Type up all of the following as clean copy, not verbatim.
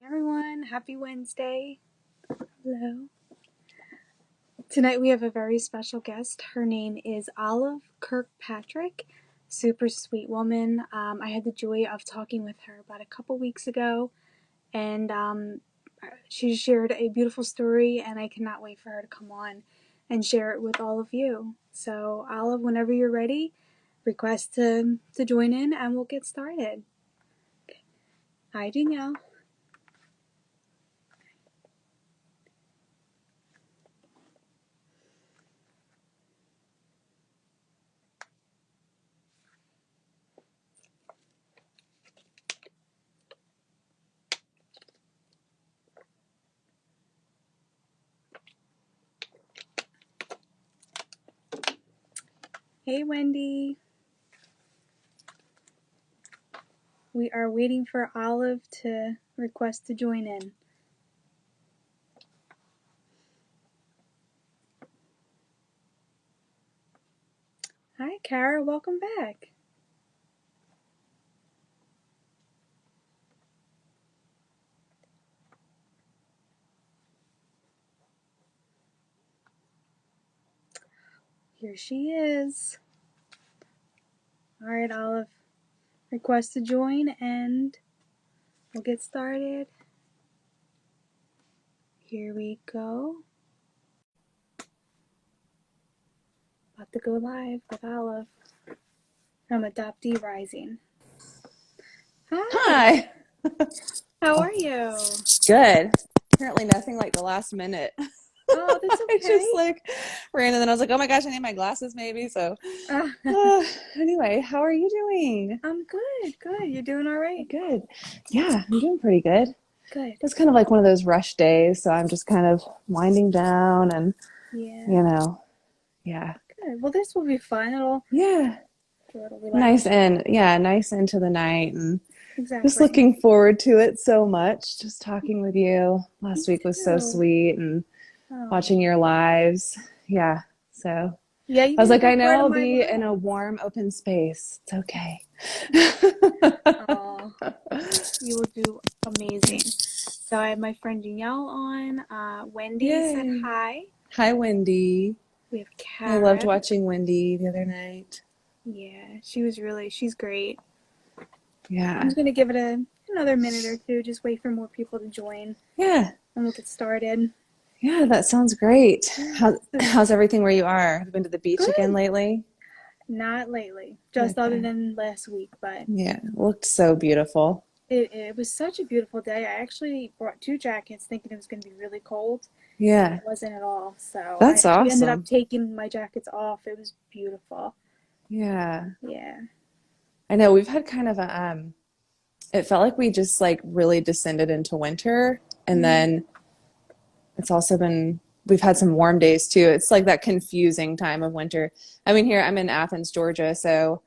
Everyone, happy Wednesday. Hello. Tonight we have a very special guest. Her name is Olive Kirkpatrick. Super sweet woman. I had the joy of talking with her about a couple weeks ago, and she shared a beautiful story, and I cannot wait for her to come on and share it with all of you. So, Olive, whenever you're ready, request to join in, and we'll get started. Hi, Danielle. Hey, Wendy. We are waiting for Olive to request to join in. Hi, Kara. Welcome back. Here she is. All right, Olive. Request to join, and we'll get started. Here we go. About to go live with Olive from Adoptee Rising. Hi. How are you? Good. Apparently nothing like the last minute. Oh, that's okay. I just ran and then I was like, oh my gosh, I need my glasses maybe. So anyway, how are you doing? I'm good. Good. You're doing all right? Good. Yeah, I'm doing pretty good. Good. It's kind of like one of those rush days. So I'm just kind of winding down and, yeah. Good. Well, this will be fun. It'll Nice into the night and exactly. just looking forward to it so much. Just talking with you last week was so too. sweet and watching your lives. Yeah. So yeah, I was like, I know I'll be in a warm, open space. It's okay. Oh, you will do amazing. So I have my friend Danielle on. Wendy said hi. Hi, Wendy. We have Kara. I loved watching Wendy the other night. Yeah, she's great. Yeah. I'm just going to give it another minute or two. Just wait for more people to join. Yeah. And we'll get started. Yeah, that sounds great. How's everything where you are? Have you been to the beach again lately? Not lately, just other than last week, but yeah, it looked so beautiful. It was such a beautiful day. I actually brought 2 jackets thinking it was going to be really cold. Yeah. It wasn't at all. So That's awesome. I ended up taking my jackets off. It was beautiful. Yeah. Yeah. I know we've had kind of it felt like we just like really descended into winter, and then it's also we've had some warm days too. It's like that confusing time of winter. I mean, here I'm in Athens, Georgia, so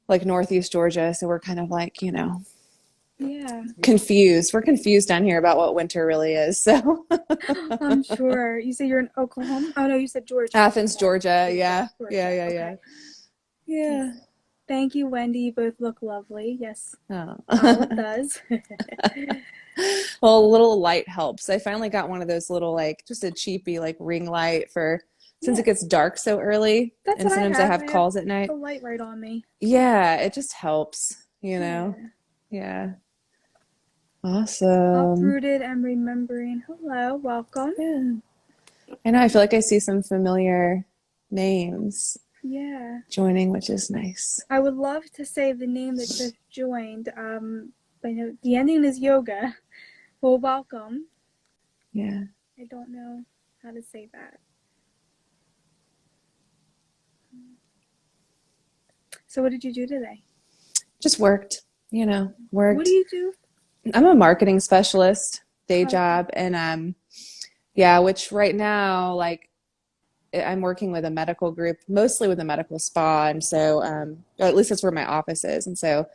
like Northeast Georgia, so we're kind of like, confused. We're confused down here about what winter really is. So I'm sure. You say you're in Oklahoma? Oh no, you said Georgia. Athens, Georgia. Yeah. Georgia. Yeah. Yeah. Thank you, Wendy. You both look lovely. Yes. Oh. Olive does. Well, a little light helps. I finally got one of those little, like, just a cheapy, like, ring light since it gets dark so early. That's and sometimes I have calls at night. The light right on me. Yeah, it just helps, Yeah. Awesome. Uprooted and remembering. Hello, welcome. Yeah. I know, I feel like I see some familiar names. Yeah. Joining, which is nice. I would love to say the name that just joined. But the ending is yoga. Well, welcome. Yeah. I don't know how to say that. So what did you do today? Just worked, worked. What do you do? I'm a marketing specialist, day job. And which right now, like, I'm working with a medical group, mostly with a medical spa. And so, or at least that's where my office is. And so it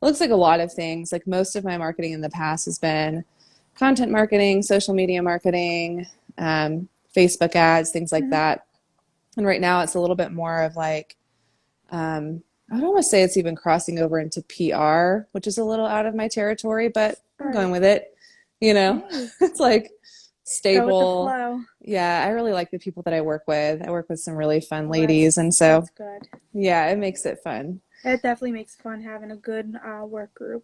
looks like a lot of things. Like most of my marketing in the past has been content marketing, social media marketing, Facebook ads, things like that. And right now it's a little bit more of like, I would almost say it's even crossing over into PR, which is a little out of my territory, but I'm going with it. you know? Hey, It's like go with the staple. flow. Yeah, I really like the people that I work with. I work with some really fun Well, ladies, and so that's good. yeah, it makes it fun. It definitely makes fun having a good work group.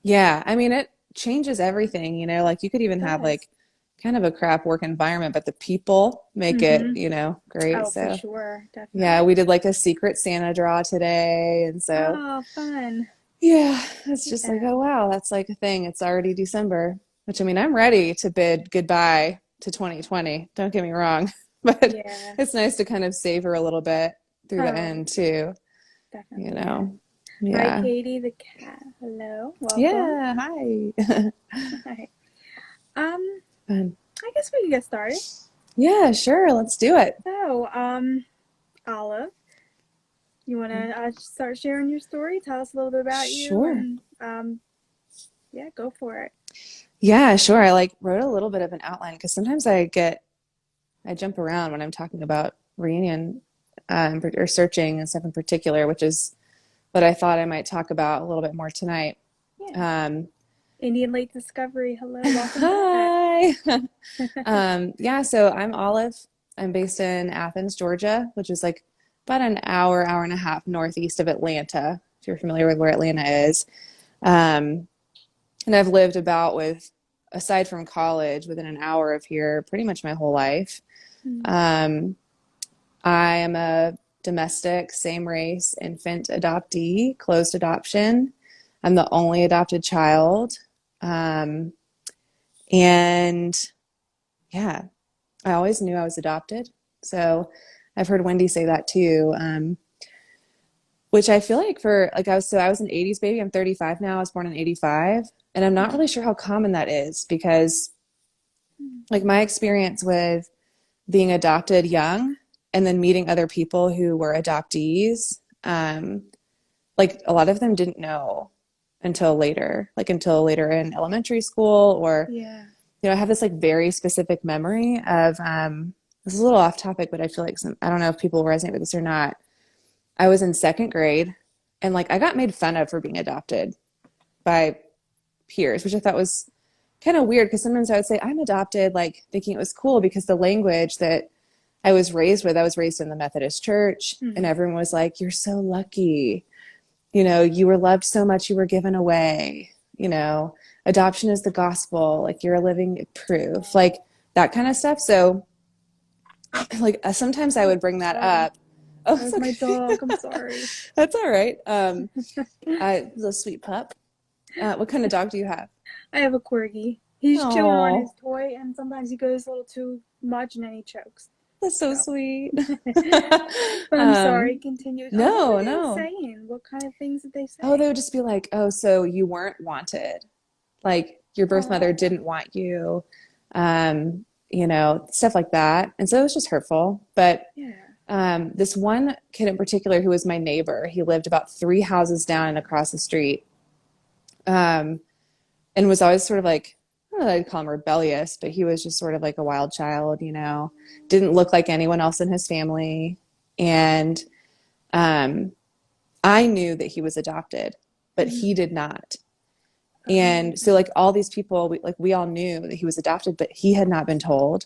Yeah, I mean, it changes everything, like you could even It have does. like kind of a crap work environment, but the people make it, Mm-hmm. great. Oh, for So, sure, yeah, we definitely. did like a secret Santa draw today. And so, Oh, fun. yeah, it's just like, Yeah. oh, wow, that's like a thing. It's already December, which I mean, I'm ready to bid goodbye to 2020. Don't get me wrong, but Yeah. it's nice to kind of savor a little bit through the Oh, end too, you definitely is. know? Hi, Yeah. Katie the cat. Hello, welcome. Yeah. Hi. Hi. Um, Fun. I guess we can get started. Yeah, sure. Let's do it. So, Olive, you want to start sharing your story? Tell us a little bit about you, Sure. and yeah, go for it. Yeah, sure. I like wrote a little bit of an outline because sometimes I jump around when I'm talking about reunion or searching and stuff in particular, which is what I thought I might talk about a little bit more tonight. Yeah. Um, Indian Lake Discovery. Hello, welcome back. Hi. Yeah, so I'm Olive. I'm based in Athens, Georgia, which is like about an hour and a half northeast of Atlanta, if you're familiar with where Atlanta is. Um, and I've lived aside from college, within an hour of here pretty much my whole life. Mm. Um, I am a domestic, same race, infant adoptee, closed adoption. I'm the only adopted child. Um, and yeah, I always knew I was adopted. So I've heard Wendy say that too. Which I feel like I was an 80s baby. I'm 35 now. I was born in 85. And I'm not really sure how common that is because like my experience with being adopted young and then meeting other people who were adoptees, like a lot of them didn't know until later in elementary school or, Yeah. I have this like very specific memory of, this is a little off topic, but I feel like I don't know if people resonate with this or not. I was in second grade and like I got made fun of for being adopted by peers, which I thought was kind of weird because sometimes I would say I'm adopted, like thinking it was cool because the language that I was raised in the Methodist church, and Mm-hmm. everyone was like, "You're so lucky. You were loved so much, you were given away. Adoption is the gospel. Like you're a living proof, like that kind of stuff." So, like sometimes I Oh, would bring that sorry. up. Oh, That it's was my okay. dog. I'm sorry. That's all right. The sweet pup. What kind of dog do you have? I have a corgi. He's chewing on his Oh, toy, and sometimes he goes a little too much, and then he chokes. that's so So, sweet. but I'm sorry. Um, Continue. Oh, what were no, they no. saying? What kind of things did they Oh, they say? would just be like, "Oh, so you weren't wanted. Like your birth mother Oh, didn't want you." Stuff like that. And so it was just hurtful. But yeah. this one kid in particular who was my neighbor, he lived about three houses down and across the street. Um, and was always sort of like, I don't know, I'd call him rebellious, but he was just sort of like a wild child, didn't look like anyone else in his family. And um, I knew that he was adopted, but he Mm-hmm. did not. Oh, And so, like, all these people, we all knew that he was adopted, but he had not been told.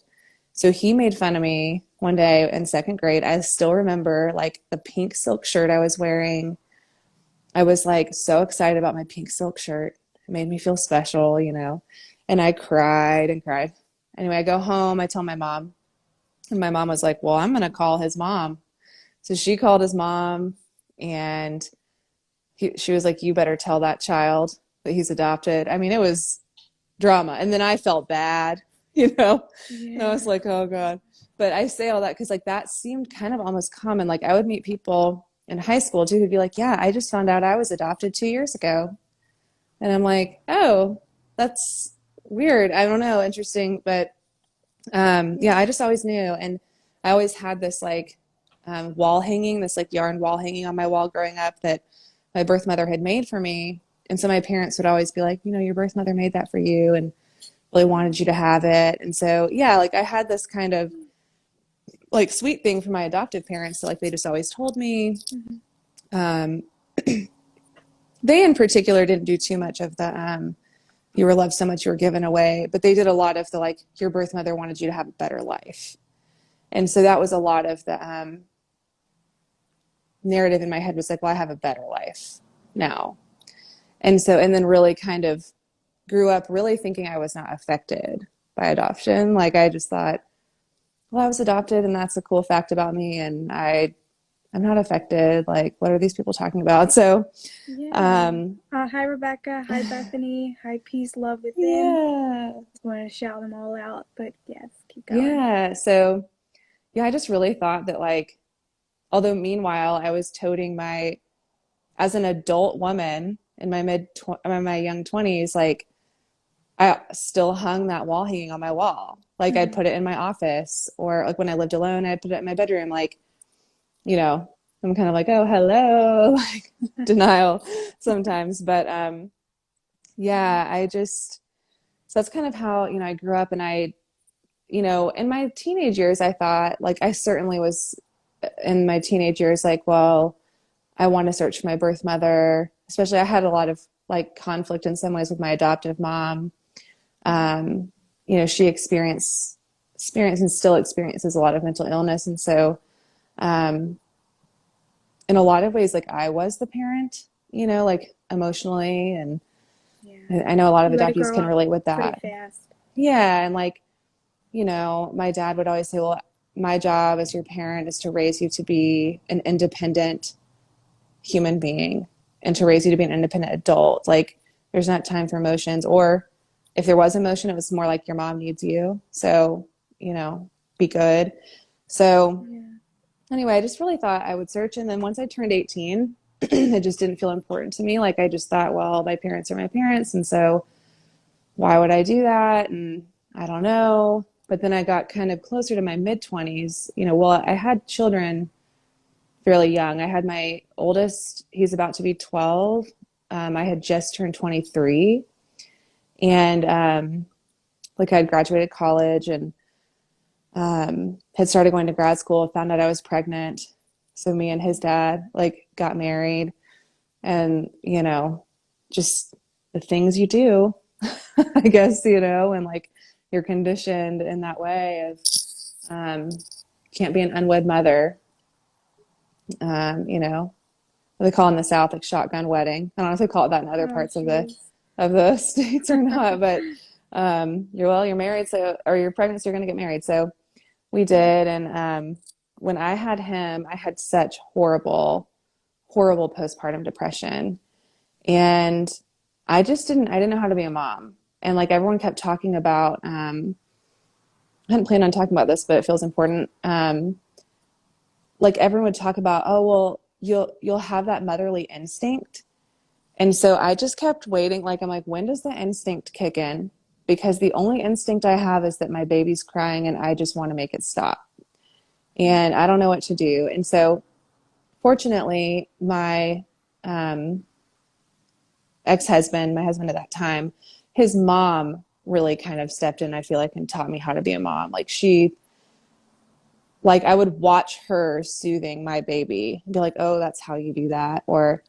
So he made fun of me one day in second grade. I still remember like the pink silk shirt I was wearing. I was like so excited about my pink silk shirt. It made me feel special. And I cried and cried. Anyway, I go home, I tell my mom, and my mom was like, "Well, I'm going to call his mom." So she called his mom, and she was like, "You better tell that child that he's adopted." I mean, it was drama. And then I felt bad, you know, and I was yeah. like, "Oh God." But I say all that because like that seemed kind of almost common. Like I would meet people in high school too who'd be like, "Yeah, I just found out I was adopted 2 years ago." And I'm like, "Oh, that's weird. I don't know, interesting." But yeah, Yeah. I just always knew. And I always had this like wall hanging, this like yarn wall hanging on my wall growing up that my birth mother had made for me. And so my parents would always be like, "Your birth mother made that for you and really wanted you to have it." And so, yeah, like I had this kind of like sweet thing from my adoptive parents. So like they just always told me. Mm-hmm. Um, they in particular didn't do too much of the you were loved so much you were given away. But they did a lot of the like, your birth mother wanted you to have a better life. And so that was a lot of the narrative in my head was like, well, I have a better life now. And so, and then really kind of grew up really thinking I was not affected by adoption. Like I just thought, well, I was adopted and that's a cool fact about me. And I'm not affected. Like, what are these people talking about? So, Yeah. Hi, Rebecca. Hi, Bethany. Hi, Peace, Love Within. yeah. Just want to shout them all out, but yes, keep going. Yeah. So, yeah, I just really thought that, like, although meanwhile, I was toting as an adult woman in my young 20s, like, I still hung that wall hanging on my wall. Like, I'd put it in my office, or like when I lived alone, I'd put it in my bedroom. Like, you know, I'm kind of like, oh, hello, like denial sometimes. But yeah, so that's kind of how, I grew up. And in my teenage years, I thought, like, I certainly was in my teenage years, like, well, I want to search for my birth mother. Especially, I had a lot of like conflict in some ways with my adoptive mom. She experienced and still experiences a lot of mental illness. And so, in a lot of ways, like I was the parent, like emotionally. And Yeah. I know a lot of You had to adoptees grow can up relate with pretty that. fast. Yeah. And like, my dad would always say, well, my job as your parent is to raise you to be an independent human being and to raise you to be an independent adult. Like, there's not time for emotions. Or if there was emotion, it was more like your mom needs you. So, be good. So, Yeah. anyway, I just really thought I would search. And then once I turned 18, it just didn't feel important to me. Like, I just thought, well, my parents are my parents. And so why would I do that? And I don't know. But then I got kind of closer to my mid 20s. Well, I had children fairly young. I had my oldest, he's about to be 12. I had just turned 23. And like I had graduated college and had started going to grad school, found out I was pregnant. So me and his dad like got married and, just the things you do, I guess, and like you're conditioned in that way of can't be an unwed mother. What they call in the South like shotgun wedding. I don't know if they call it that in other Oh, parts of jeez. the states or not, but you're married, so or you're pregnant, so you're gonna get married. So we did, and when I had him, I had such horrible, horrible postpartum depression, and I didn't know how to be a mom, and like everyone kept talking about. I hadn't planned on talking about this, but it feels important. Like everyone would talk about, oh well, you'll have that motherly instinct. And so I just kept waiting. Like, I'm like, when does the instinct kick in? Because the only instinct I have is that my baby's crying and I just want to make it stop. And I don't know what to do. And so fortunately, my my husband at that time, his mom really kind of stepped in, I feel like, and taught me how to be a mom. Like I would watch her soothing my baby and be like, oh, that's how you do that. Or,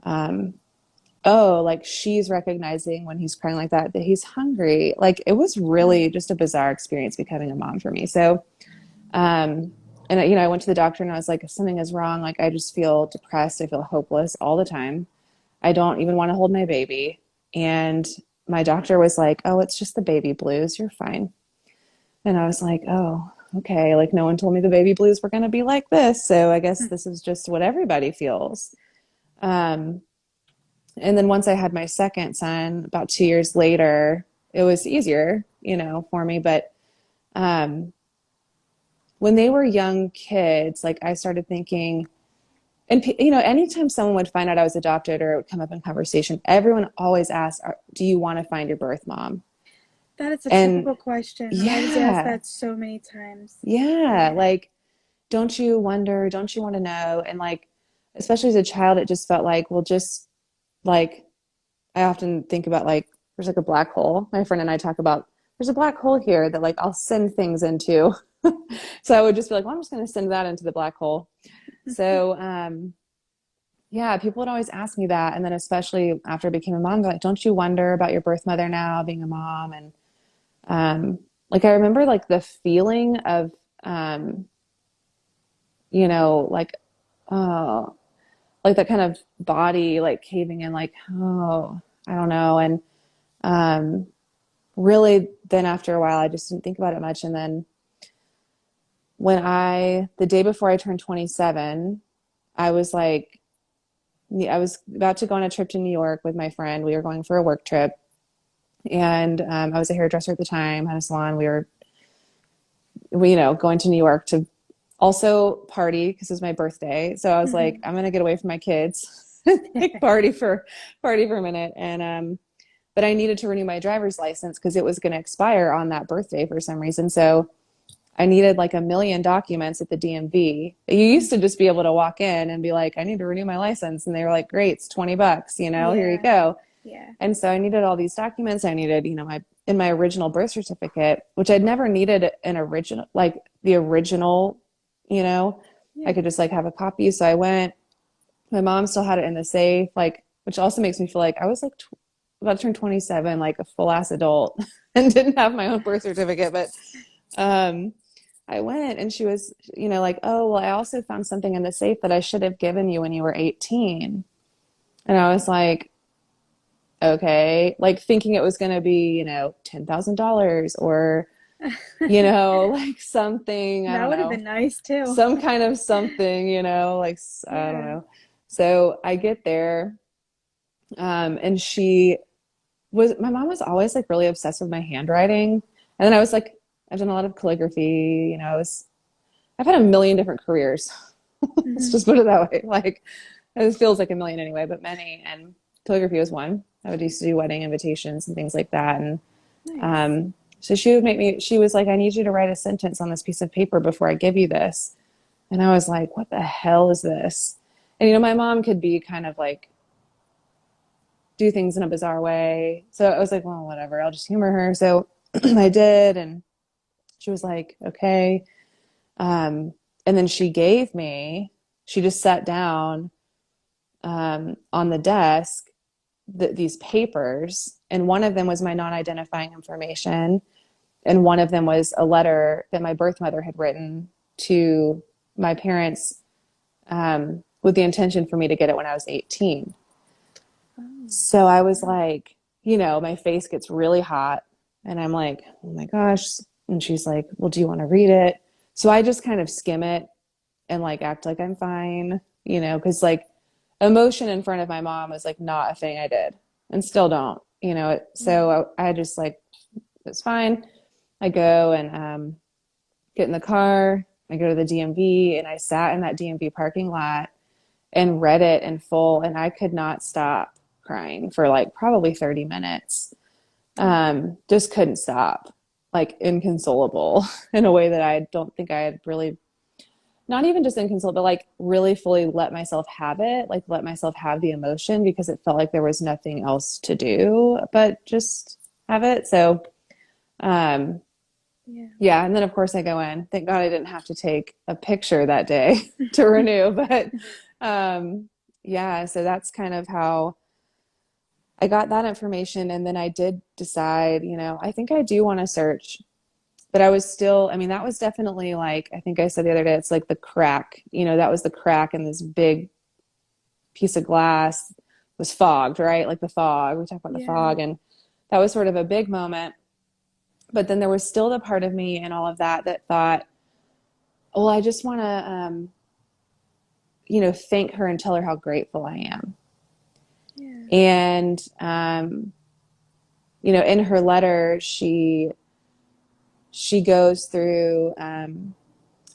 oh, like she's recognizing when he's crying like that he's hungry. Like it was really just a bizarre experience becoming a mom for me. So, and I went to the doctor and I was like, if something is wrong, like I just feel depressed. I feel hopeless all the time. I don't even want to hold my baby. And my doctor was like, oh, it's just the baby blues. You're fine. And I was like, oh, okay. Like no one told me the baby blues were going to be like this. So I guess this is just what everybody feels. Um, and then once I had my second son, about 2 years later, it was easier, for me. But when they were young kids, like I started thinking, and anytime someone would find out I was adopted or it would come up in conversation, everyone always asks, do you want to find your birth mom? That is a And typical question. I was asked yeah, that so many times. yeah, Yeah. like, don't you wonder, don't you want to know? And like, especially as a child, it just felt like, well, just like, I often think about like, there's like a black hole. My friend and I talk about, there's a black hole here that like I'll send things into. So I would just be like, well, I'm just going to send that into the black hole. So, yeah, people would always ask me that. And then especially after I became a mom, they're like, don't you wonder about your birth mother now being a mom? And like I remember like the feeling of um, like oh, like that kind of body like caving in, like, oh, I don't know. And um really then after a while I just didn't think about it much. And then the day before I turned 27, I was like, I was about to go on a trip to New York with my friend. We were going for a work trip. And I was a hairdresser at the time, had a salon. Going to New York to also party because it was my birthday. So I was like, I'm gonna get away from my kids, like party for a minute. And but I needed to renew my driver's license because it was going to expire on that birthday for some reason. So I needed like a million documents at the DMV. You used to just be able to walk in and be like, I need to renew my license. And they were like, great, it's $20, here you Yeah. go. Yeah. And so I needed all these documents. I needed, my original birth certificate, which I'd never needed an original, like the original, I Yeah. could just like have a copy. So I went, my mom still had it in the safe, like, which also makes me feel like I was like about to turn 27, like a full ass adult and didn't have my own birth certificate. But um, I went and she was, like, oh, well, I also found something in the safe that I should have given you when you were 18. And I was like, okay, like thinking it was going to be, $10,000 or, like something, I That don't would have been know, nice too. some kind of something, like, I don't Yeah. know. So I get there, and my mom was always like really obsessed with my handwriting. And then I was like, I've done a lot of calligraphy, I've had a million different careers. Let's Hmm. just put it that way. Like, it feels like a million anyway, but many. And calligraphy was one. I would used to do wedding invitations and things like that. And Nice. so she was like, I need you to write a sentence on this piece of paper before I give you this. And I was like, what the hell is this? And, my mom could be kind of like, do things in a bizarre way. So I was like, well, whatever, I'll just humor her. So I did. And she was like, okay. And then she just sat down on the desk, these papers. And one of them was my non identifying information. And one of them was a letter that my birth mother had written to my parents with the intention for me to get it when I was 18. Oh, So I was wow. like, my face gets really hot and I'm like, oh my gosh. And she's like, well, do you want to read it? So I just kind of skim it and like act like I'm fine, because like emotion in front of my mom was like not a thing I did and still don't, Yeah. so I just like, it's fine. I go and get in the car. I go to the DMV and I sat in that DMV parking lot and read it in full. And I could not stop crying for like probably 30 minutes. Oh. Just couldn't stop, like inconsolable in a way that I don't think I had really, not even just inconsolable, but like really fully let myself have it, like let myself have the emotion because it felt like there was nothing else to do but just have it. So, um, Yeah. yeah, and then of course I go in. Thank God I didn't have to take a picture that day to renew, but yeah, so that's kind of how I got that information. And then I did decide, I think I do want to search, but I was still, I mean, that was definitely like, I think I said the other day, it's like the crack, that was the crack in this big piece of glass was fogged, right? Like the fog, we talk about the Yeah. fog, and that was sort of a big moment. But then there was still the part of me and all of that thought, well, I just want to, thank her and tell her how grateful I am. Yeah. And, in her letter, she goes through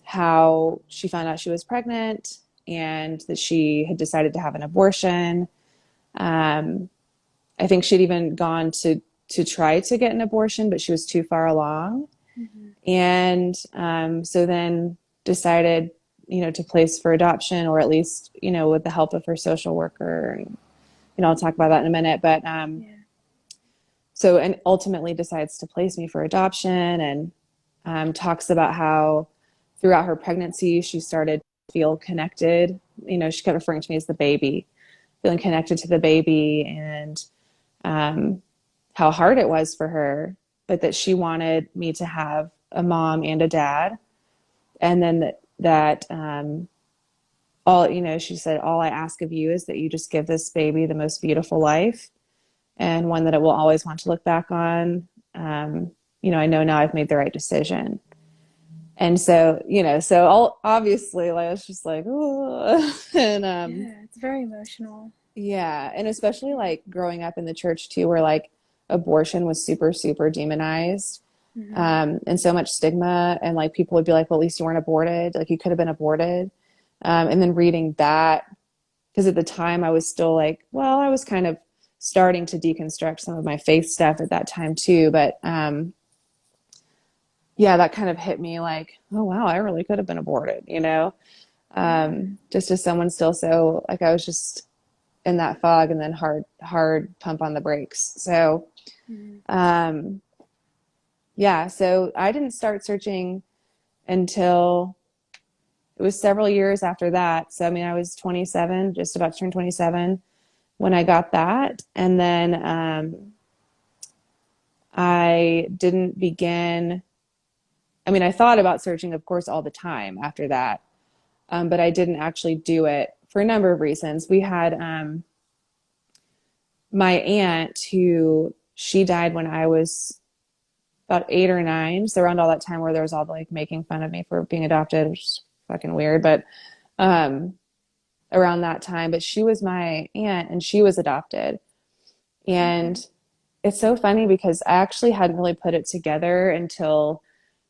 how she found out she was pregnant and that she had decided to have an abortion. Um, I think she'd even gone to try to get an abortion, but she was too far along. Hmm. And so then decided, to place for adoption, or at least, with the help of her social worker. And, I'll talk about that in a minute. But Yeah. so, and ultimately decides to place me for adoption, and talks about how throughout her pregnancy, she started feel connected. She kept referring to me as the baby, feeling connected to the baby, and um, how hard it was for her, but that she wanted me to have a mom and a dad. And then she said, all I ask of you is that you just give this baby the most beautiful life, and one that it will always want to look back on. I know now I've made the right decision. And so, obviously, like, I was just like, oh, and Yeah, it's very emotional. yeah, and especially like growing up in the church too, where like abortion was super, super demonized, Mm-hmm. and so much stigma, and like people would be like, well, at least you weren't aborted, like you could have been aborted, and then reading that, because at the time I was still like, well, I was kind of starting to deconstruct some of my faith stuff at that time too, but yeah, that kind of hit me like, oh wow, I really could have been aborted. Yeah. Just as someone still so like I was just in that fog, and then hard pump on the brakes. So Mm-hmm. um yeah, so I didn't start searching until it was several years after that. So I mean, I was 27, just about to turn 27 when I got that. And then I didn't begin, I mean, I thought about searching, of course, all the time after that, but I didn't actually do it for a number of reasons. We had my aunt, who she died when I was about 8 or 9. So around all that time where there was all the like making fun of me for being adopted, which is fucking weird, but um, around that time. But she was my aunt, and she was adopted. Okay. And it's so funny because I actually hadn't really put it together until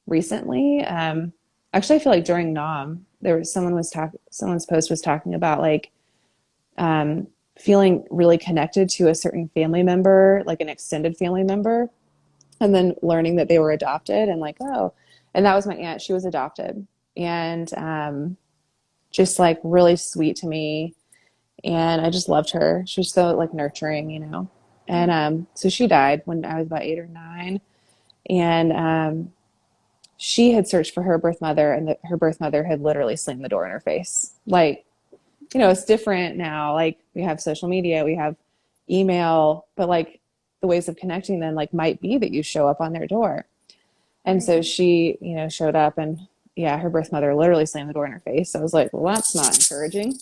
recently. Actually, I feel like during NOM, someone's post was talking about like um, feeling really connected to a certain family member, like an extended family member, and then learning that they were adopted, and like, oh, and that was my aunt. She was adopted, and just like really sweet to me. And I just loved her. She was so like nurturing. And Mm-hmm. so she died when I was about 8 or 9. And she had searched for her birth mother, and her birth mother had literally slammed the door in her face. Like, it's different now. Like, we have social media, we have email, but like the ways of connecting then like might be that you show up on their door. And Right. so she, showed up, and yeah, her birth mother literally slammed the door in her face. So I was like, well, that's not encouraging.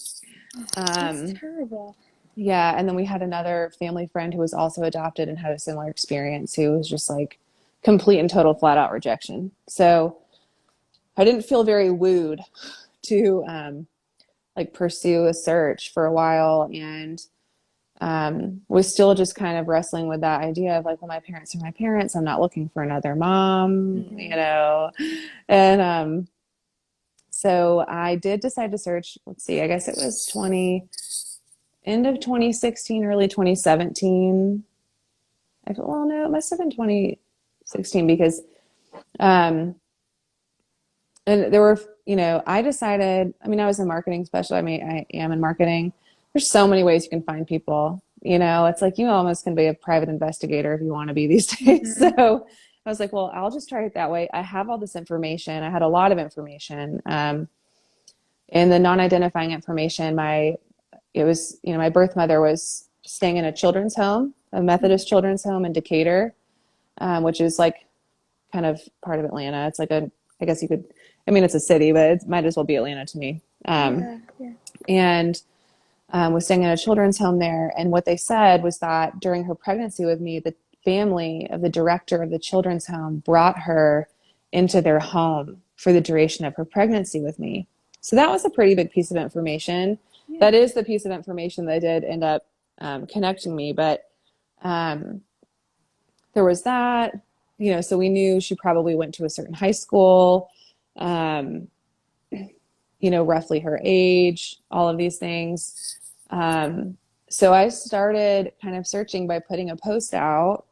That's Um, terrible. yeah. And then we had another family friend who was also adopted and had a similar experience, who was just like complete and total flat out rejection. So I didn't feel very wooed to like pursue a search for a while, and was still just kind of wrestling with that idea of like, well, my parents are my parents. I'm not looking for another mom, Mm-hmm. and so I did decide to search. Let's see, I guess it was end of 2016, early 2017. Well, no, it must have been 2016, because um, and there were, I decided, I mean, I was a marketing specialist. I mean, I am in marketing. There's so many ways you can find people. It's like you almost can be a private investigator if you want to be these days. Mm-hmm. So I was like, well, I'll just try it that way. I have all this information. I had a lot of information. In the non-identifying information, my birth mother was staying in a children's home, a Methodist children's home in Decatur, which is like kind of part of Atlanta. It's like I guess you could, I mean, it's a city, but it might as well be Atlanta to me. Yeah. Yeah. And was staying in a children's home there. And what they said was that during her pregnancy with me, the family of the director of the children's home brought her into their home for the duration of her pregnancy with me. So that was a pretty big piece of information. That Yeah. is the piece of information that did end up connecting me. But um, there was that, so we knew she probably went to a certain high school, um, roughly her age, all of these things. So I started kind of searching by putting a post out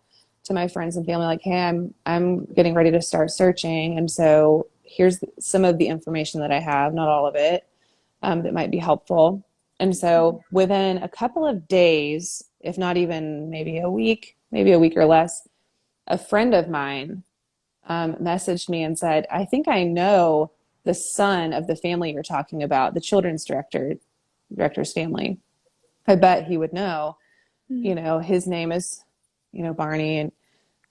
to my friends and family, like, hey, I'm getting ready to start searching. And so here's some of the information that I have, not all of it, that might be helpful. And so within a couple of days, if not even maybe a week or less, a friend of mine messaged me and said, I think I know the son of the family you're talking about, the children's director's family. I bet he would know, his name is, Barney,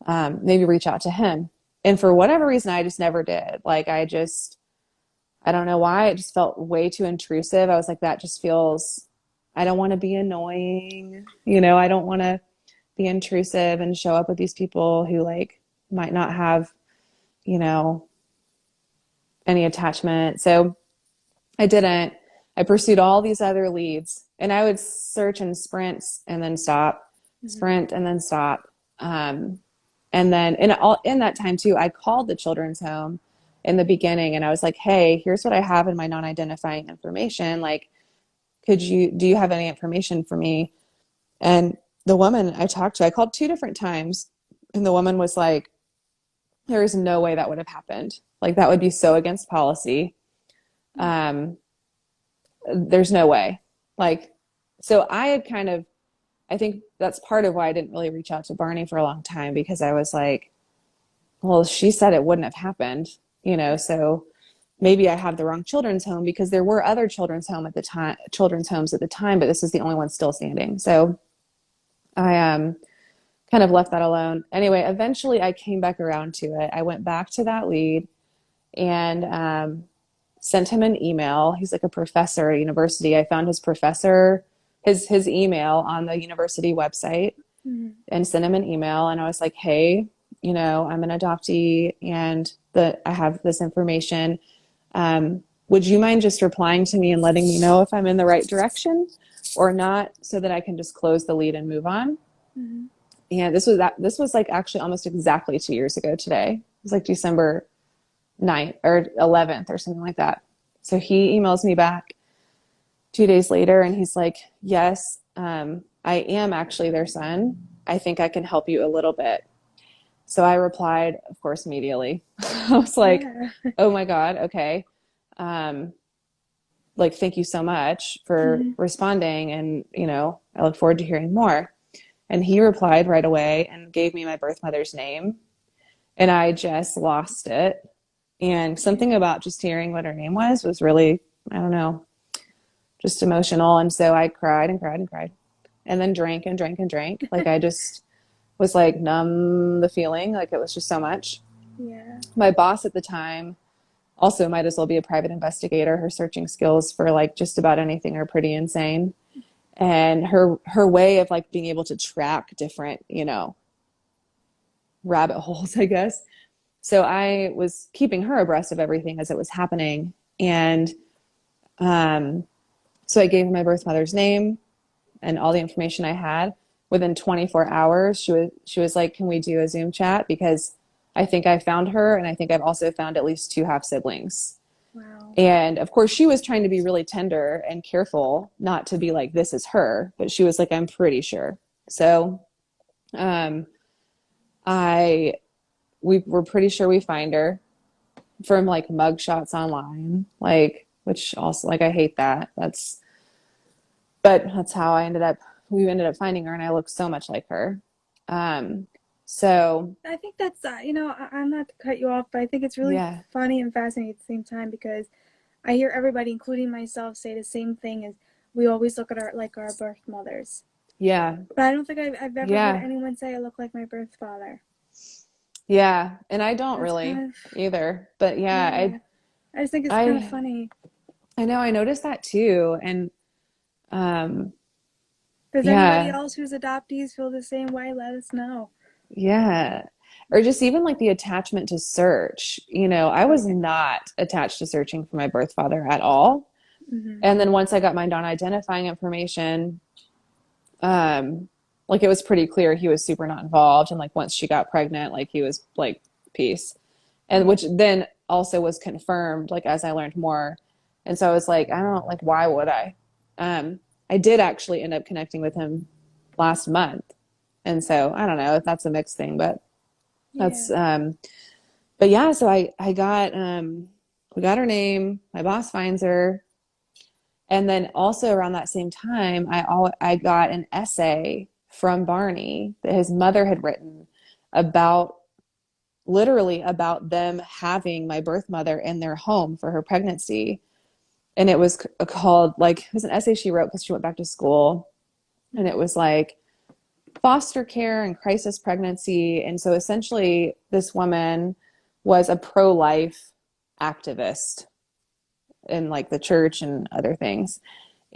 and maybe reach out to him. And for whatever reason, I just never did. Like, I don't know why. It just felt way too intrusive. I was like, that just feels, I don't want to be annoying. I don't want to be intrusive and show up with these people who like might not have, you know, any attachment. So I didn't. I pursued all these other leads, and I would search and sprint and then stop, sprint and then stop. And then in that time too, I called the children's home in the beginning, and I was like, "Hey, here's what I have in my non-identifying information. Like, do you have any information for me?" And the woman I talked to, I called two different times, and the woman was like, "There is no way that would have happened. Like, that would be so against policy. There's no way." Like, so I had I think that's part of why I didn't really reach out to Barney for a long time, because I was like, well, she said it wouldn't have happened, so maybe I have the wrong children's home, because there were other children's homes at the time, but this is the only one still standing. So I kind of left that alone. Anyway, eventually I came back around to it. I went back to that lead and sent him an email. He's like a professor at a university. I found his email on the university website and sent him an email. And I was like, hey, I'm an adoptee and I have this information. Would you mind just replying to me and letting me know if I'm in the right direction or not, so that I can just close the lead and move on? And this was like actually almost exactly 2 years ago today. It was like December 9th or 11th or something like that. So he emails me back 2 days later, and he's like, yes, I am actually their son. I think I can help you a little bit. So I replied, of course, immediately. I was like, oh my God, okay. Like, thank you so much for responding. And, I look forward to hearing more. And he replied right away and gave me my birth mother's name. And I just lost it. And something about just hearing what her name was really, I don't know, just emotional. And so I cried and cried and cried, and then drank and drank and drank. Like, I just was like numb the feeling. Like, it was just so much. Yeah. My boss at the time also might as well be a private investigator. Her searching skills for like just about anything are pretty insane. And her way of like being able to track different, rabbit holes, I guess. So I was keeping her abreast of everything as it was happening. And so I gave her my birth mother's name and all the information I had. Within 24 hours, she was like, can we do a Zoom chat? Because I think I found her, and I think I've also found at least 2 half siblings. Wow. And of course, she was trying to be really tender and careful not to be like, this is her. But she was like, I'm pretty sure. So we were pretty sure we find her from like mugshots online, like, which also, like, I hate that. But that's how we ended up finding her, and I look so much like her. So I think that's, I'm not to cut you off, but I think it's really funny and fascinating at the same time, because I hear everybody, including myself, say the same thing: is we always look at our birth mothers. Yeah. But I don't think I've ever heard anyone say I look like my birth father. Yeah, and I don't really either. But I just think it's kind of funny. I know, I noticed that too. And does anybody else who's adoptees feel the same way? Let us know. Yeah. Or just even like the attachment to search. I was not attached to searching for my birth father at all. And then once I got my non-identifying information, like, it was pretty clear he was super not involved. And like, once she got pregnant, like, he was like, peace. And which then also was confirmed, like, as I learned more. And so I was like, I don't, like, why would I? I did actually end up connecting with him last month. And so I don't know if that's a mixed thing, but that's, but yeah, so I got, we got her name, my boss finds her. And then also around that same time, I got an essay from Barney that his mother had written about literally about them having my birth mother in their home for her pregnancy. And it was called, like, it was an essay she wrote because she went back to school. And it was like foster care and crisis pregnancy. And so essentially, this woman was a pro-life activist in like the church and other things.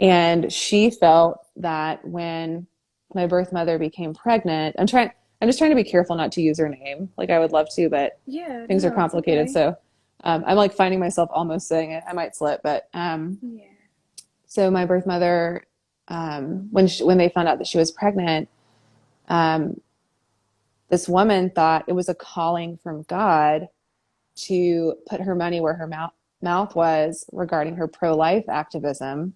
And she felt that when my birth mother became pregnant, I'm just trying to be careful not to use her name. Like I would love to, but Yeah, things are no, it's complicated. okay. So I'm like finding myself almost saying it. I might slip, but Yeah. so my birth mother, when they found out that she was pregnant, um, this woman thought it was a calling from God to put her money where her mouth was regarding her pro-life activism,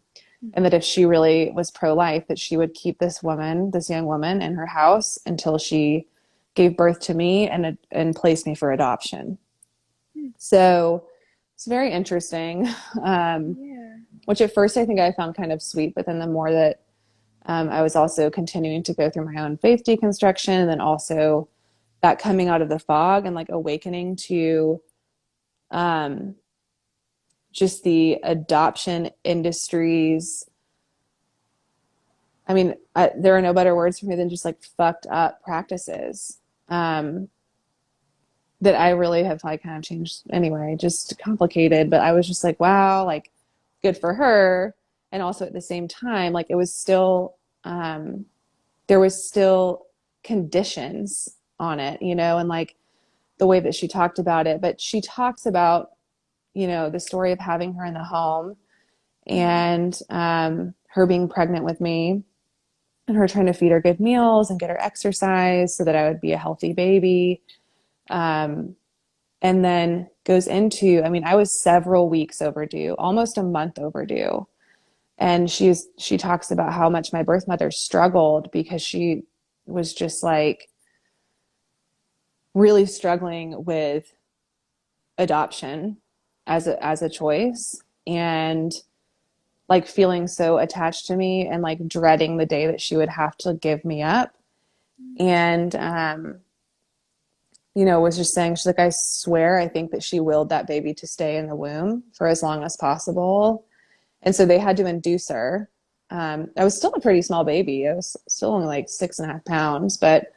and that if she really was pro-life, that she would keep this young woman in her house until she gave birth to me and placed me for adoption. So it's very interesting, Yeah. which at first I think I found kind of sweet, but then the more that I was also continuing to go through my own faith deconstruction, and then also that coming out of the fog and like awakening to um, just the adoption industries. I mean, there are no better words for me than just like fucked up practices that I really have like kind of changed anyway, just complicated. But I was just like, wow, like good for her. And also at the same time, like it was still, there was still conditions on it, and like the way that she talked about it. But she talks about, the story of having her in the home and her being pregnant with me and her trying to feed her good meals and get her exercise so that I would be a healthy baby. Um, and then goes into, I mean, I was several weeks overdue, almost a month overdue. And she talks about how much my birth mother struggled because she was just like really struggling with adoption as a choice, and like feeling so attached to me and like dreading the day that she would have to give me up. And was just saying, she's like, I swear I think that she willed that baby to stay in the womb for as long as possible. And so they had to induce her. I was still a pretty small baby. I was still only like 6.5 pounds, but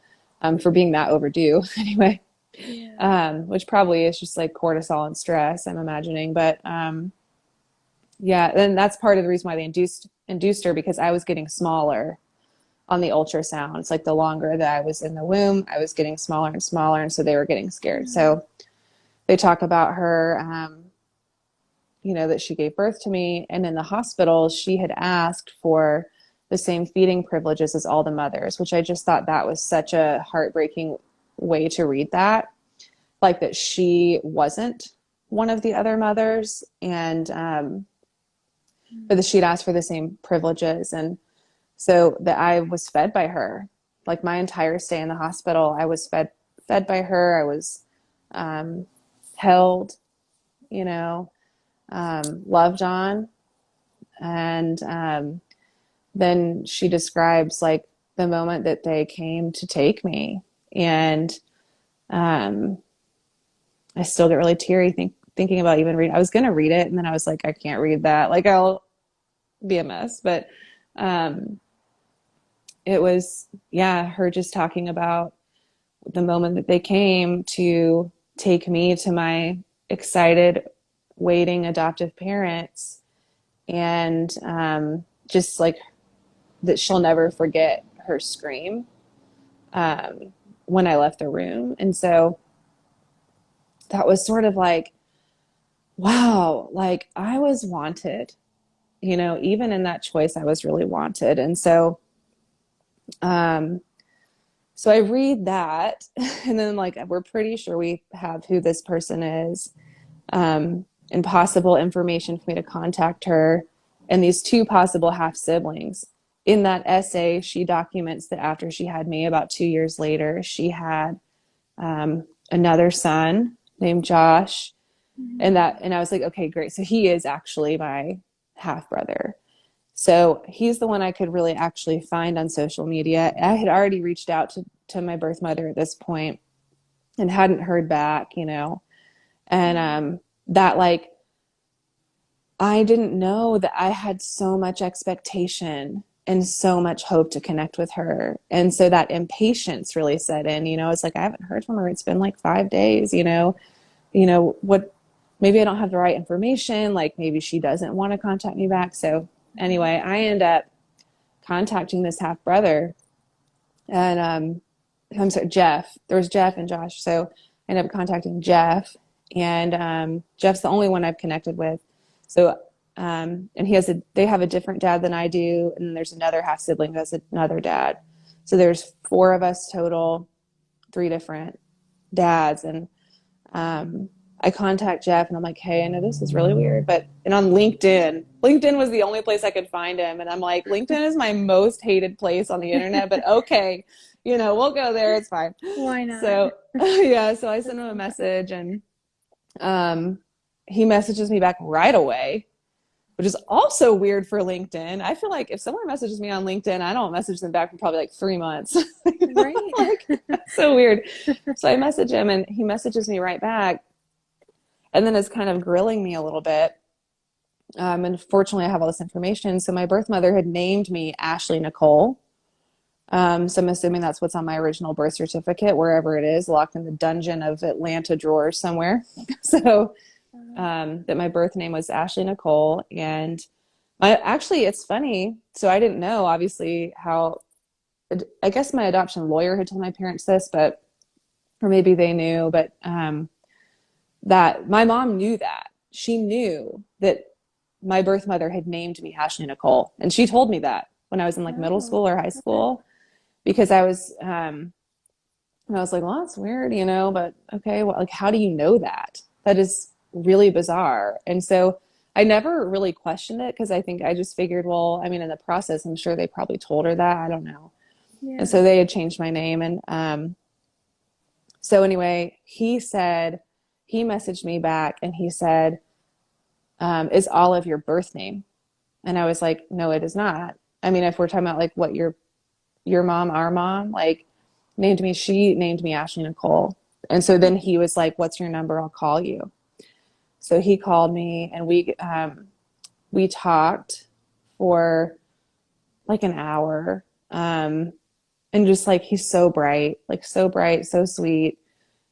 for being that overdue anyway, Yeah. which probably is just like cortisol and stress, I'm imagining. But yeah, and that's part of the reason why they induced her, because I was getting smaller on the ultrasound. It's like the longer that I was in the womb, I was getting smaller and smaller, and so they were getting scared. So they talk about her, that she gave birth to me, and in the hospital, she had asked for the same feeding privileges as all the mothers, which I just thought that was such a heartbreaking way to read that, like that she wasn't one of the other mothers, and but that she'd asked for the same privileges, and so that I was fed by her. Like my entire stay in the hospital, I was fed by her. I was held, you know, loved on. And then she describes like the moment that they came to take me. And um, I still get really teary thinking about even reading. I was going to read it, and then I was like, I can't read that. Like I'll be a mess. But um, it was, yeah, her just talking about the moment that they came to take me to my excited, waiting adoptive parents, and just like that she'll never forget her scream when I left the room. And so that was sort of like, wow, like I was wanted, even in that choice, I was really wanted. And um, so I read that, and then like we're pretty sure we have who this person is, and possible information for me to contact her, and these two possible half siblings. In that essay, she documents that after she had me, about 2 years later, she had another son named Josh, and I was like, okay, great. So he is actually my half brother. So he's the one I could really actually find on social media. I had already reached out to my birth mother at this point, and hadn't heard back, and that like I didn't know that I had so much expectation and so much hope to connect with her. And so that impatience really set in, it's like I haven't heard from her. It's been like 5 days, what, maybe I don't have the right information, like maybe she doesn't want to contact me back. So anyway, I end up contacting this half brother, and I'm sorry, Jeff. There was Jeff and Josh. So I ended up contacting Jeff, and Jeff's the only one I've connected with. So, and they have a different dad than I do, and then there's another half sibling who has another dad. So there's 4 of us total, 3 different dads, and I contact Jeff, and I'm like, hey, I know this is really weird, and on LinkedIn was the only place I could find him, and I'm like, LinkedIn is my most hated place on the internet, but okay, we'll go there, it's fine. Why not? So yeah, so I sent him a message, and he messages me back right away, which is also weird for LinkedIn. I feel like if someone messages me on LinkedIn, I don't message them back for probably like 3 months. Right. Like, so weird. So I message him, and he messages me right back, and then is kind of grilling me a little bit. And fortunately, I have all this information. So my birth mother had named me Ashley Nicole. So I'm assuming that's what's on my original birth certificate, wherever it is, locked in the dungeon of Atlanta drawers somewhere. So that my birth name was Ashley Nicole. And actually, it's funny. So I didn't know, obviously, I guess my adoption lawyer had told my parents this, or maybe they knew, but that my mom knew that. She knew that my birth mother had named me Ashley Nicole. And she told me that when I was in like middle school or high school, because I was, and I was like, well, that's weird, but okay, well, like, how do you know that? That is really bizarre. And so I never really questioned it, because I think I just figured, well, I mean, in the process, I'm sure they probably told her that. I don't know. Yeah. And so they had changed my name. And so anyway, he messaged me back, and he said, is Olive your birth name? And I was like, no, it is not. I mean, if we're talking about like what your mom, our mom, like she named me Ashley Nicole. And so then he was like, what's your number? I'll call you. So he called me, and we talked for like an hour. And just like, he's so bright, so sweet.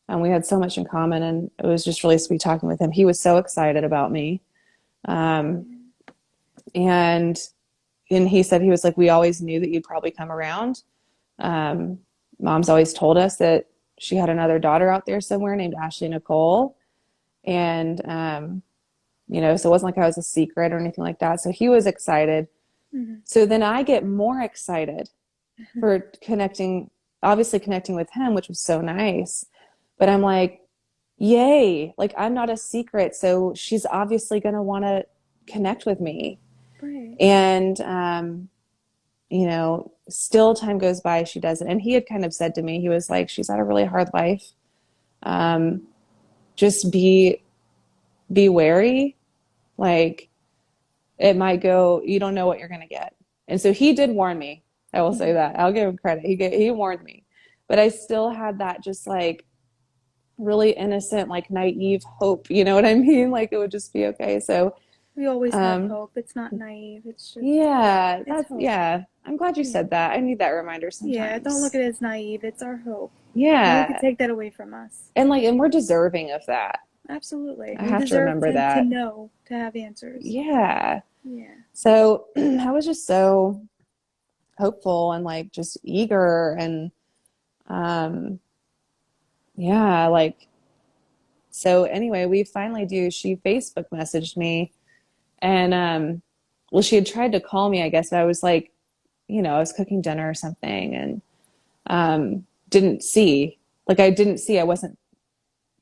And we had so much in common, and it was just really sweet talking with him. He was so excited about me. And he said, he was like, we always knew that you'd probably come around. Mom's always told us that she had another daughter out there somewhere named Ashley Nicole. And, so it wasn't like I was a secret or anything like that. So he was excited. Mm-hmm. So then I get more excited for obviously connecting with him, which was so nice. But I'm like, yay, like I'm not a secret. So she's obviously going to want to connect with me. Right. And, still time goes by, she doesn't. And he had kind of said to me, he was like, she's had a really hard life. Just be wary. Like, it might go, you don't know what you're going to get. And so he did warn me. I will say that. I'll give him credit. He warned me. But I still had that just like really innocent, like naive hope. You know what I mean? Like it would just be okay. So we always have hope. It's not naive. It's just yeah. I'm glad you said that. I need that reminder sometimes. Yeah, don't look at it as naive. It's our hope. Yeah. No one can take that away from us. And we're deserving of that. Absolutely. I have to remember that. To know, to have answers. Yeah. Yeah. So I was just so hopeful and like just eager, and so anyway, we finally she Facebook messaged me, and well, she had tried to call me, I guess, but I was like, I was cooking dinner or something, and didn't see, I wasn't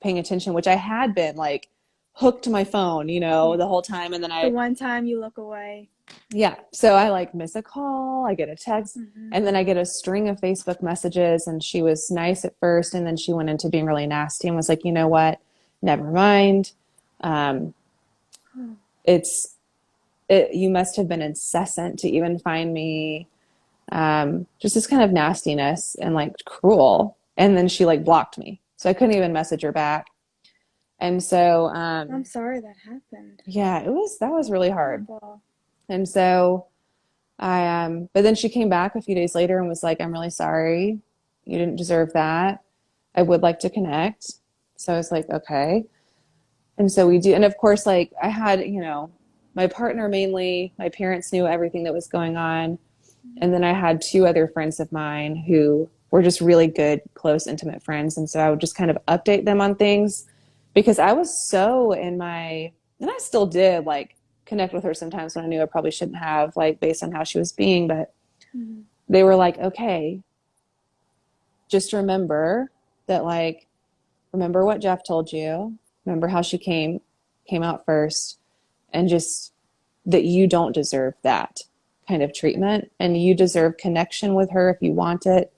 paying attention, which I had been like hooked to my phone, the whole time. And then the one time you look away. Yeah. So I like miss a call, I get a text, and then I get a string of Facebook messages, and she was nice at first, and then she went into being really nasty and was like, you know what? Never mind. You must have been incessant to even find me. Just this kind of nastiness and like cruel. And then she like blocked me. So I couldn't even message her back. And so, I'm sorry that happened. yeah, that was really hard. Horrible. And so but then she came back a few days later and was like, I'm really sorry. You didn't deserve that. I would like to connect. So I was like, okay. And so we do. And of course, like I had, my partner mainly, my parents knew everything that was going on. And then I had two other friends of mine who were just really good, close, intimate friends. And so I would just kind of update them on things because I was so and I still did like connect with her sometimes when I knew I probably shouldn't have, like based on how she was being. But Mm-hmm. they were like, okay, just remember that, like, remember what Jeff told you. Remember how she came out first, and just that you don't deserve that kind of treatment, and you deserve connection with her if you want it,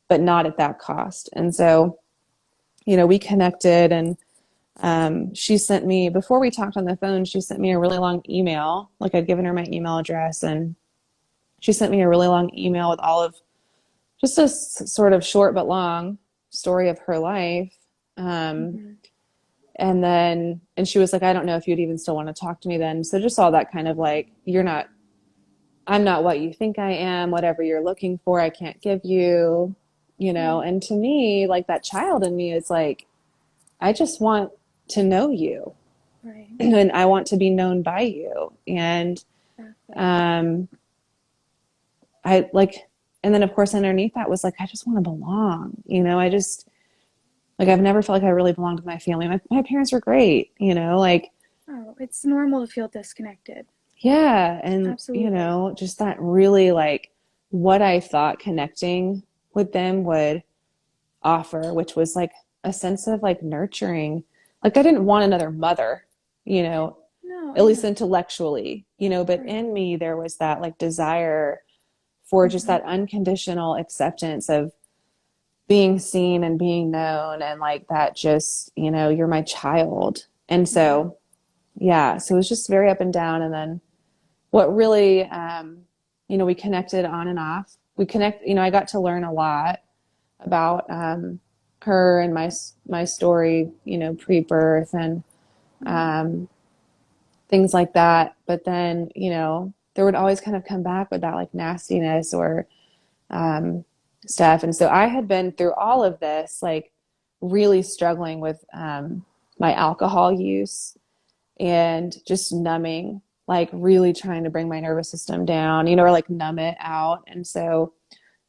but not at that cost. And so, we connected, and she sent me, before we talked on the phone, she sent me a really long email. Like I'd given her my email address, and she sent me a really long email with all of just a sort of short but long story of her life. Mm-hmm. And she was like, I don't know if you'd even still want to talk to me then. So just all that kind of like, I'm not what you think I am, whatever you're looking for, I can't give you, and to me, like that child in me is like, I just want to know you Right. and I want to be known by you. And, Exactly. um, I like, and then of course underneath that was like, I just want to belong, I just, like, I've never felt like I really belonged with my family. My parents were great, like, Oh, it's normal to feel disconnected. yeah. And, Absolutely. just that really like what I thought connecting with them would offer, which was like a sense of like nurturing. Like, I didn't want another mother, you know, No, at least yeah. intellectually, but Right. in me, there was that like desire for just Mm-hmm. that unconditional acceptance of being seen and being known, and like that just, you're my child. And Mm-hmm. so, yeah, so it was just very up and down. And then what really, we connected on and off. I got to learn a lot about her and my story, pre-birth and um, things like that. But then, there would always kind of come back with that like nastiness or um, stuff. And so I had been through all of this, like really struggling with my alcohol use and just numbing, like really trying to bring my nervous system down, or like numb it out. And so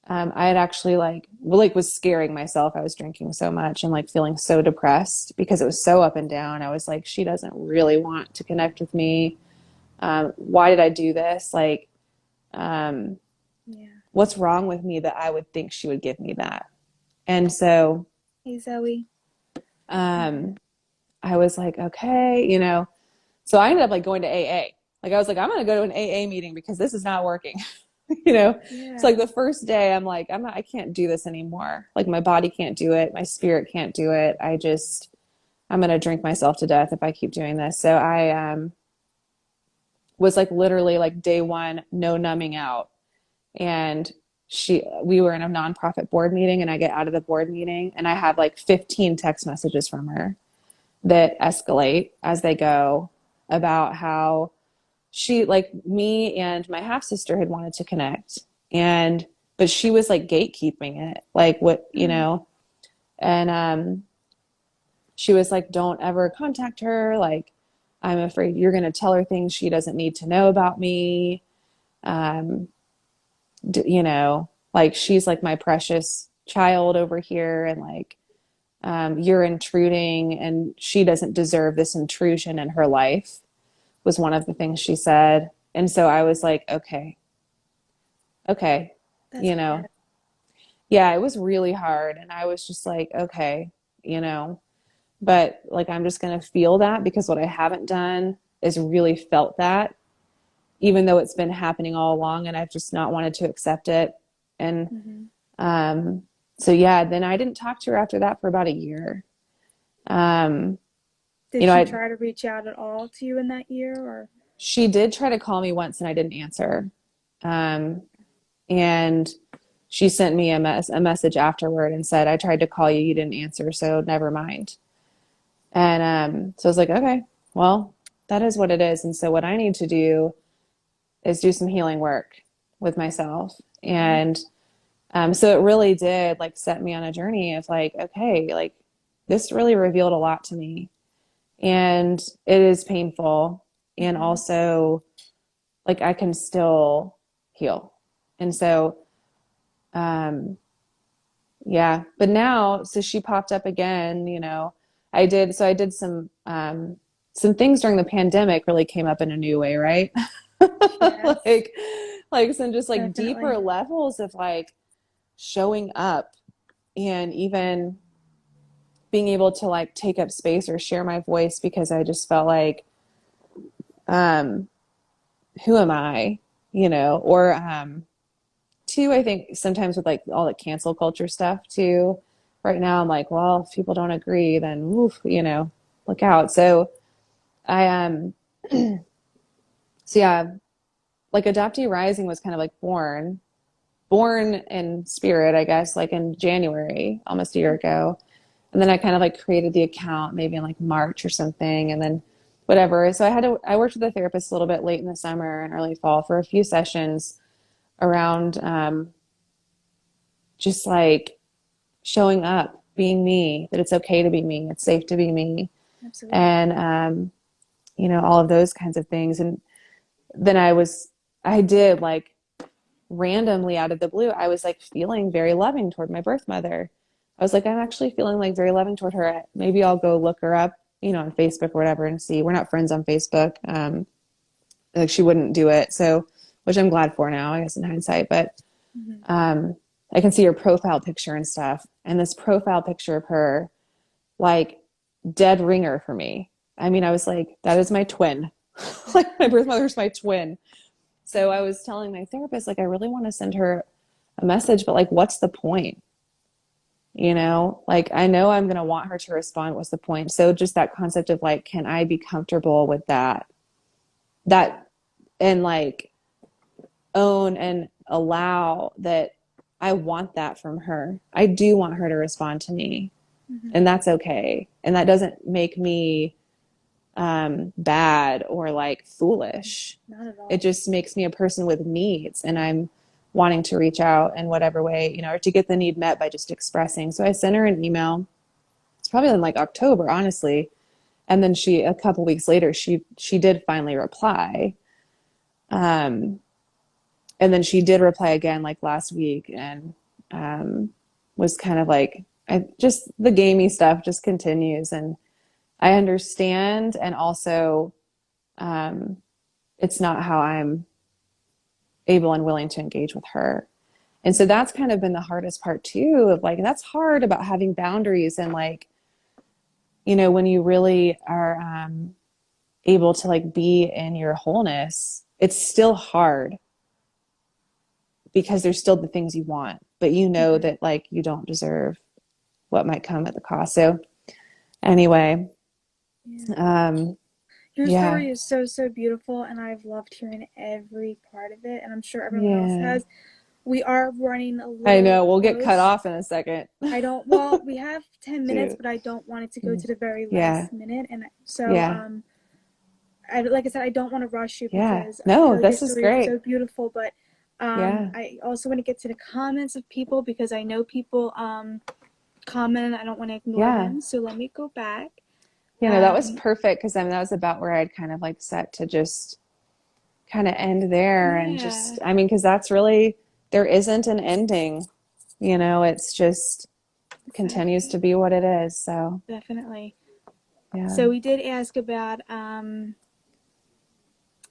I had actually was scaring myself. I was drinking so much and like feeling so depressed because it was so up and down. I was like, she doesn't really want to connect with me. Why did I do this? Like, um, Yeah. what's wrong with me that I would think she would give me that? And so Hey, Zoe. um, I was like, okay, So I ended up like going to AA. Like I was like, I'm going to go to an AA meeting because this is not working. It's like Yeah. the first day I'm like, I can't do this anymore. Like my body can't do it. My spirit can't do it. I'm going to drink myself to death if I keep doing this. So I was like literally like day one, no numbing out. And we were in a nonprofit board meeting, and I get out of the board meeting and I have like 15 text messages from her that escalate as they go about how she, like, me and my half sister had wanted to connect, but she was like gatekeeping it, like what, Mm. and she was like, don't ever contact her, like I'm afraid you're going to tell her things she doesn't need to know about me. um like she's like my precious child over here, and like you're intruding and she doesn't deserve this intrusion in her life, was one of the things she said. And so I was like, okay, That's you know, hard. yeah, it was really hard. And I was just like, okay, you know, but like, I'm just going to feel that, because what I haven't done is really felt that, even though it's been happening all along, and I've just not wanted to accept it. And, Mm-hmm. um, so yeah, then I didn't talk to her after that for about a year. Um, Did she I try to reach out at all to you in that year, or? She did try to call me once and I didn't answer. Um, and she sent me a message afterward and said, I tried to call you, you didn't answer, so never mind. And so I was like, okay, well, that is what it is. And so what I need to do is do some healing work with myself. Right. And so it really did like set me on a journey of like, okay, like this really revealed a lot to me. And it is painful. And Mm-hmm. also, like, I can still heal. And so, um, yeah. But now, so she popped up again, I did some things during the pandemic really came up in a new way, right? Yes, Like, like some just like deeper definitely. levels of like showing up and even being able to like take up space or share my voice because I just felt like, um, who am I? Or two, I think sometimes with like all the cancel culture stuff too. Right now, I'm like, well, if people don't agree, then oof, look out. So I so yeah, like Adoptee Rising was kind of like born in spirit, I guess, like in January, almost a year ago. And then I kind of like created the account maybe in like March or something, and then whatever. So I worked with a therapist a little bit late in the summer and early fall for a few sessions around just like showing up, being me, that it's okay to be me, it's safe to be me, Absolutely. and all of those kinds of things. And then I did like randomly out of the blue, I was like feeling very loving toward my birth mother. I was like, I'm actually feeling like very loving toward her. Maybe I'll go look her up, on Facebook or whatever and see. We're not friends on Facebook. Like she wouldn't do it. So, which I'm glad for now, I guess in hindsight, but Mm-hmm. um, I can see her profile picture and stuff. And this profile picture of her, like dead ringer for me. I mean, I was like, that is my twin. Like my birth mother's my twin. So I was telling my therapist, like, I really want to send her a message, but like, what's the point? Like I know I'm going to want her to respond. What's the point? So just that concept of like, can I be comfortable with that, and like own and allow that I want that from her. I do want her to respond to me, Mm-hmm. and that's okay. And that doesn't make me bad or like foolish. Not at It all. just makes me a person with needs, and I'm wanting to reach out in whatever way, or to get the need met by just expressing. So I sent her an email. It's probably in like October, honestly. And then a couple weeks later, she did finally reply. Um, and then she did reply again like last week, and was kind of like, just the gamey stuff just continues, and I understand, and also um, it's not how I'm able and willing to engage with her. And so that's kind of been the hardest part too, of like, that's hard about having boundaries and like, when you really are able to like be in your wholeness, it's still hard because there's still the things you want, but Mm-hmm. that like you don't deserve what might come at the cost. So anyway, Yeah. um, Your yeah, story is so, so beautiful, and I've loved hearing every part of it, and I'm sure everyone else yeah, has. We are running a I little know we'll get cut close. off in a second. Well, we have 10 minutes, Shoot. but I don't want it to go to the very Yeah, last minute. And so, yeah, like I said, I don't want to rush you yeah. because I feel No, like your this is story is great. so beautiful. But Yeah, I also want to get to the comments of people because I know people comment and I don't want to ignore yeah. them. So let me go back. That was Um, perfect because I mean that was about where I'd kind of like set to just kind of end there, and yeah, just, I mean, because that's really, there isn't an ending. It's just continues to exactly. be what it is. So Definitely. yeah. So we did ask about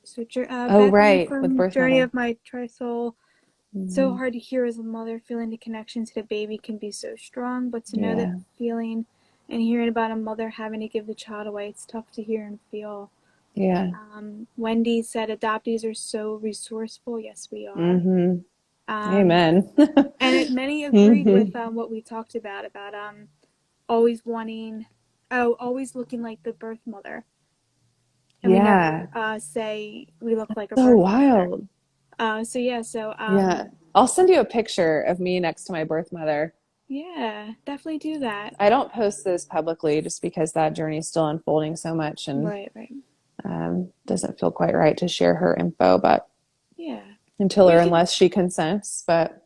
so Oh, Bethany right, with from birth Journey mother. of My Trisoul. So Hmm. hard to hear as a mother, feeling the connection to the baby can be so strong, but to know that Yeah, feeling and hearing about a mother having to give the child away, it's tough to hear and feel. yeah. Wendy said adoptees are so resourceful. Yes, we are. Hmm. Um, Amen. many agreed Hmm. with what we talked about always wanting, oh, always looking like the birth mother. And we never Yeah. say we look like a So birth mother. wild. So yeah, so Yeah. I'll send you a picture of me next to my birth mother. Yeah, definitely do that. I don't post those publicly just because that journey is still unfolding so much and Right, right. doesn't feel quite right to share her info, but Yeah. until Well, or you can. unless she consents. But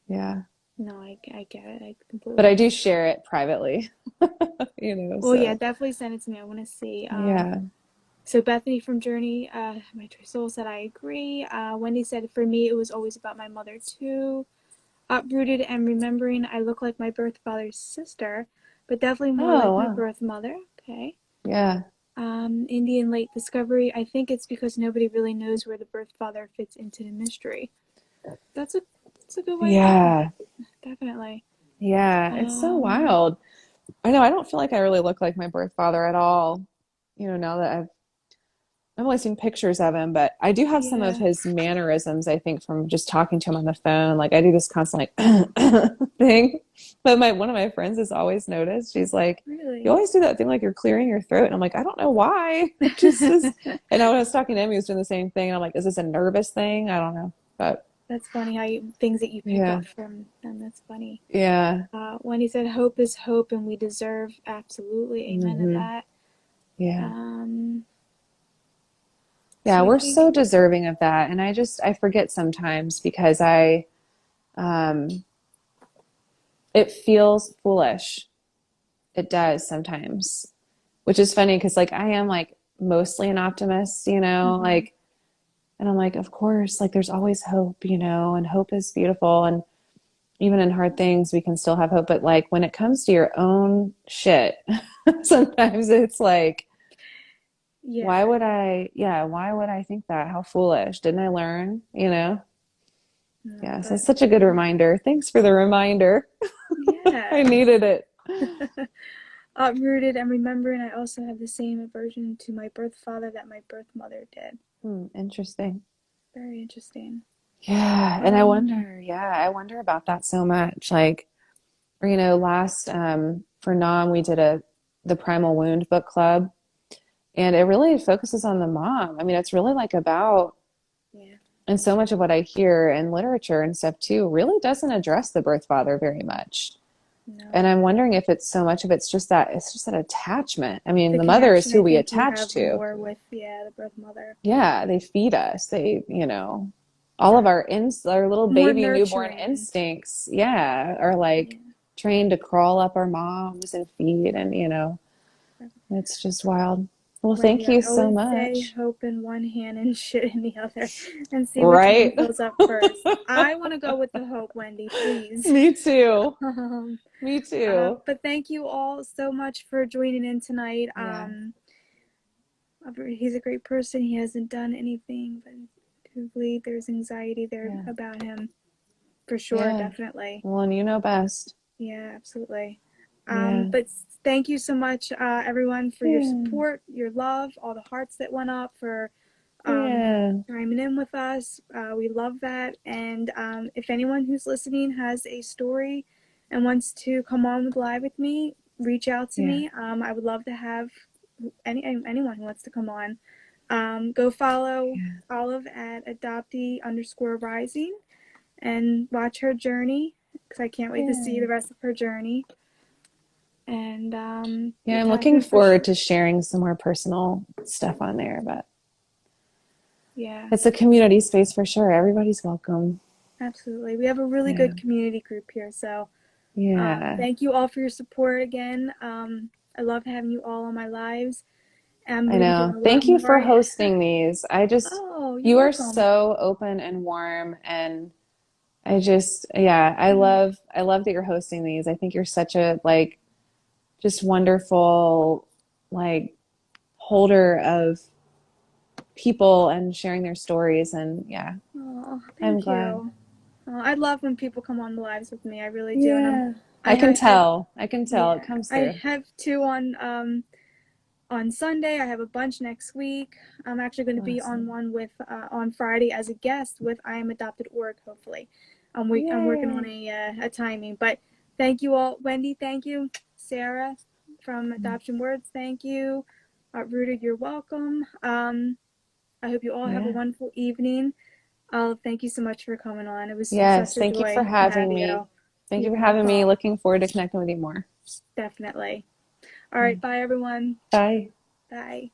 yeah, No, I get it. I but completely I do understand. share it privately, Well, yeah, so definitely send it to me. I want to see. yeah. So Bethany from Journey, my true soul said I agree. Wendy said for me it was always about my mother too. Uprooted and remembering I look like my birth father's sister, but definitely more Oh, like my wow. birth mother. Okay. Yeah. Indian late discovery. I think it's because nobody really knows where the birth father fits into the mystery. That's a good way of looking at Yeah. it. Definitely. Yeah. It's so Um, wild. I know I don't feel like I really look like my birth father at all. Now that I've only seen pictures of him, but I do have some of yeah, his mannerisms, I think, from just talking to him on the phone. Like I do this constant like thing. But my one of my friends has always noticed. She's like, you really. always do that thing like you're clearing your throat. And I'm like, I don't know why. It just is. And when I was talking to him, he was doing the same thing. And I'm like, is this a nervous thing? I don't know. But That's funny how things that you pick yeah. up from them. That's funny. Yeah. Wendy said, "Hope is hope, and we deserve absolutely amen to Hmm. that." Yeah. Um, Yeah, so I we're think, so deserving of that. And I forget sometimes because um it feels foolish. It does sometimes, which is funny because like I am like mostly an optimist, mm-hmm. like, and I'm like, of course, like there's always hope, and hope is beautiful. And even in hard things, we can still have hope. But like when it comes to your own shit, sometimes it's like, Yeah, why would I think that? How foolish. Didn't I learn, no, Yeah, so but it's such a good reminder. Thanks for the reminder. I yeah. needed it. Uprooted and remembering, I also have the same aversion to my birth father that my birth mother did. Interesting. Very interesting. Yeah, and Um, I wonder about that so much. Like, or, last for Nam we did the Primal Wound book club, and it really focuses on the mom. I mean, it's really like about, yeah, and so much of what I hear in literature and stuff too really doesn't address the birth father very much. And no. I'm wondering if it's so much of it's just that attachment. I mean, The the mother is connection who I we think you attach have to. more with, yeah, the birth mother. Yeah, they feed us. All of Exactly. our little More baby newborn nurturing. instincts, yeah, are Yeah. like trained to crawl up our moms and feed, and it's just wild. Well, Wendy, thank I you so always say much. hope in one hand and shit in the other and see which one Right? goes up first. I want to go with the hope, Wendy, please. Me too. Um, Me too. but thank you all so much for joining in tonight. Yeah. He's a great person. He hasn't done anything, but to believe there's anxiety there Yeah. about him for sure, Yeah. definitely. Well, and you know best. Yeah, absolutely. Yeah. But thank you so much, everyone, for your Yeah. support, your love, all the hearts that went up for Yeah. chiming in with us. We love that. And if anyone who's listening has a story and wants to come on live with me, reach out to Yeah. me. I would love to have anyone who wants to come on. Go follow Yeah. Olive at adoptee_rising and watch her journey because I can't wait to see Yeah. the rest of her journey. And Yeah, I'm tag looking her for forward sure. to sharing some more personal stuff on there, but Yeah, it's a community space for sure. Everybody's welcome. absolutely. We have a really Yeah. good community group here. So Yeah. thank you all for your support again. I love having you all on my lives. I'm I going to be doing know. a lot Thank you for more. hosting these. Oh, you're You are welcome. so open and warm, and yeah, I love that you're hosting these. I think you're such a like just wonderful like holder of people and sharing their stories, and yeah, Oh, I'm thank glad. you. I love when people come on the lives with me. I really do. And Yeah. I have, I can tell it yeah, comes I through. have two on Sunday. I have a bunch next week. I'm actually going to be on Awesome. one with on Friday as a guest with I Am Adopted org. Hopefully, I'm working on Yay. a timing. But thank you all, Wendy. Thank you, Sarah from Adoption Words. Thank you, Rooted. You're welcome. I hope you all have a Yeah. wonderful evening. Olive, thank you so much for coming on. It was Yes, such a thank you for joy to have having me. you. Thank you You're for having me. welcome. Looking forward to connecting with you more. Definitely. All right, bye everyone. Bye. Bye.